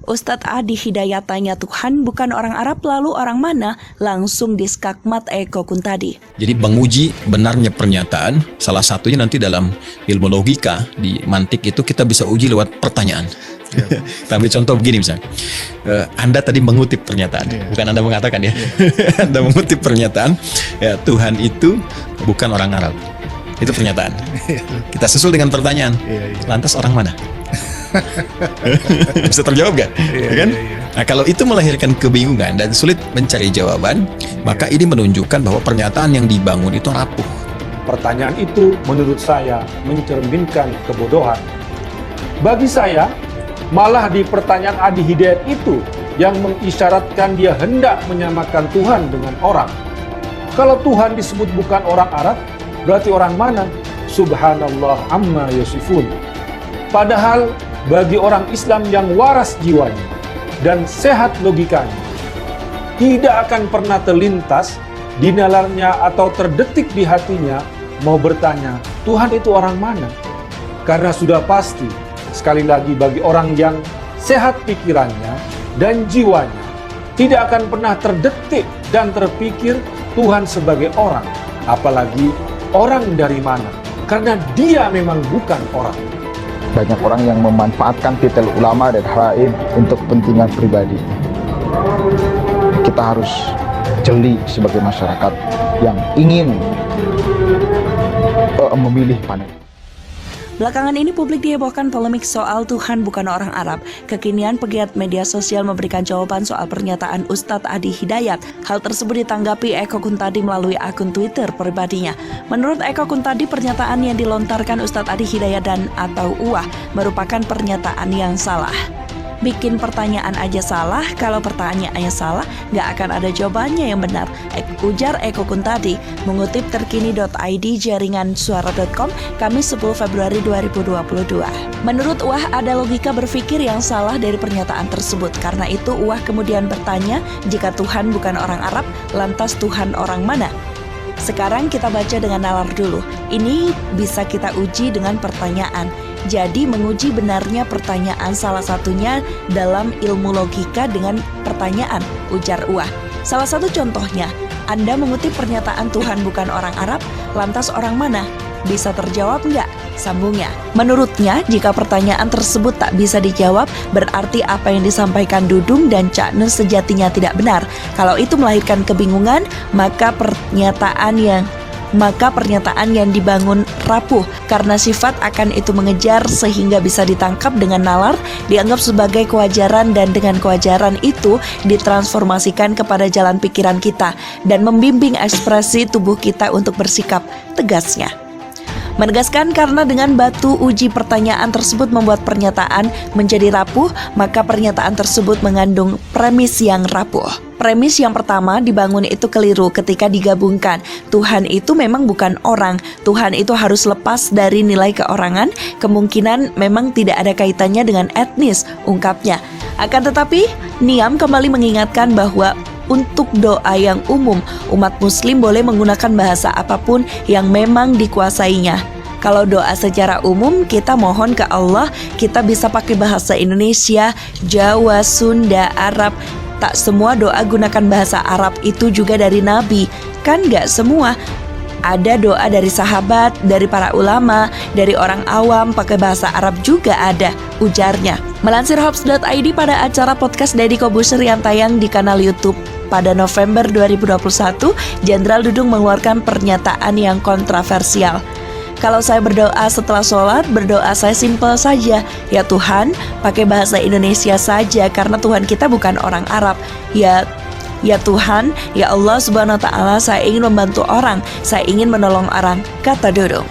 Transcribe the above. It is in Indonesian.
Ustadz Adi Hidayat tanya Tuhan bukan orang Arab lalu orang mana? Langsung diskakmat Eko Kuntadi. Jadi menguji benarnya pernyataan, salah satunya nanti dalam ilmu logika, di mantik itu kita bisa uji lewat pertanyaan. Tapi contoh begini misalnya, Anda tadi mengutip pernyataan, bukan Anda mengatakan ya. Anda mengutip pernyataan, ya, Tuhan itu bukan orang Arab. Itu pernyataan. Kita susul dengan pertanyaan, lantas orang mana? Bisa terjawab gak? Kan? Nah, kalau itu melahirkan kebingungan dan sulit mencari jawaban, maka ini menunjukkan bahwa pernyataan yang dibangun itu rapuh. Pertanyaan itu menurut saya mencerminkan kebodohan. Bagi saya, malah di pertanyaan Adi Hidayat itu yang mengisyaratkan dia hendak menyamakan Tuhan dengan orang. Kalau Tuhan disebut bukan orang Arab, berarti orang mana? Subhanallah amma yasifun. Padahal bagi orang Islam yang waras jiwanya dan sehat logikanya, tidak akan pernah terlintas di nalarnya atau terdetik di hatinya mau bertanya, Tuhan itu orang mana? Karena sudah pasti, sekali lagi bagi orang yang sehat pikirannya dan jiwanya, tidak akan pernah terdetik dan terpikir Tuhan sebagai orang, apalagi orang dari mana, karena dia memang bukan orang. Banyak orang yang memanfaatkan titel ulama dan haid untuk kepentingan pribadi. Kita harus jeli sebagai masyarakat yang ingin memilih panen. Belakangan ini publik dihebohkan polemik soal Tuhan bukan orang Arab. Kekinian pegiat media sosial memberikan jawaban soal pernyataan Ustadz Adi Hidayat. Hal tersebut ditanggapi Eko Kuntadi melalui akun Twitter pribadinya. Menurut Eko Kuntadi, pernyataan yang dilontarkan Ustadz Adi Hidayat dan atau UAH merupakan pernyataan yang salah. Bikin pertanyaan aja salah, kalau pertanyaannya salah, nggak akan ada jawabannya yang benar. Ujar Eko Kuntadi, mengutip terkini.id jaringan suara.com, Kamis 10 Februari 2022. Menurut UAH ada logika berpikir yang salah dari pernyataan tersebut. Karena itu UAH kemudian bertanya, jika Tuhan bukan orang Arab, lantas Tuhan orang mana? Sekarang kita baca dengan nalar dulu. Ini bisa kita uji dengan pertanyaan. Jadi menguji benarnya pertanyaan salah satunya dalam ilmu logika dengan pertanyaan, ujar UAH. Salah satu contohnya, Anda mengutip pernyataan Tuhan bukan orang Arab, lantas orang mana? Bisa terjawab nggak? Sambungnya. Menurutnya, jika pertanyaan tersebut tak bisa dijawab, berarti apa yang disampaikan Dudung dan Cakne sejatinya tidak benar. Kalau itu melahirkan kebingungan, maka pernyataan yang dibangun rapuh karena sifat akan itu mengejar sehingga bisa ditangkap dengan nalar, dianggap sebagai kewajaran dan dengan kewajaran itu ditransformasikan kepada jalan pikiran kita dan membimbing ekspresi tubuh kita untuk bersikap, tegasnya. Menegaskan karena dengan batu uji pertanyaan tersebut membuat pernyataan menjadi rapuh, maka pernyataan tersebut mengandung premis yang rapuh. Premis yang pertama dibangun itu keliru ketika digabungkan. Tuhan itu memang bukan orang. Tuhan itu harus lepas dari nilai keorangan. Kemungkinan memang tidak ada kaitannya dengan etnis, ungkapnya. Akan tetapi, Niam kembali mengingatkan bahwa untuk doa yang umum, umat muslim boleh menggunakan bahasa apapun yang memang dikuasainya. Kalau doa secara umum, kita mohon ke Allah, kita bisa pakai bahasa Indonesia, Jawa, Sunda, Arab. Tak semua doa gunakan bahasa Arab itu juga dari Nabi. Kan gak semua. Ada doa dari sahabat, dari para ulama, dari orang awam pakai bahasa Arab juga ada, ujarnya. Melansir Hops.id pada acara podcast Deddy Corbuzier yang tayang di kanal YouTube pada November 2021, Jenderal Dudung mengeluarkan pernyataan yang kontroversial. Kalau saya berdoa setelah sholat, berdoa saya simpel saja. Ya Tuhan, pakai bahasa Indonesia saja karena Tuhan kita bukan orang Arab. Ya Tuhan, ya Allah Subhanahu wa Ta'ala, saya ingin membantu orang, saya ingin menolong orang, kata Dudung.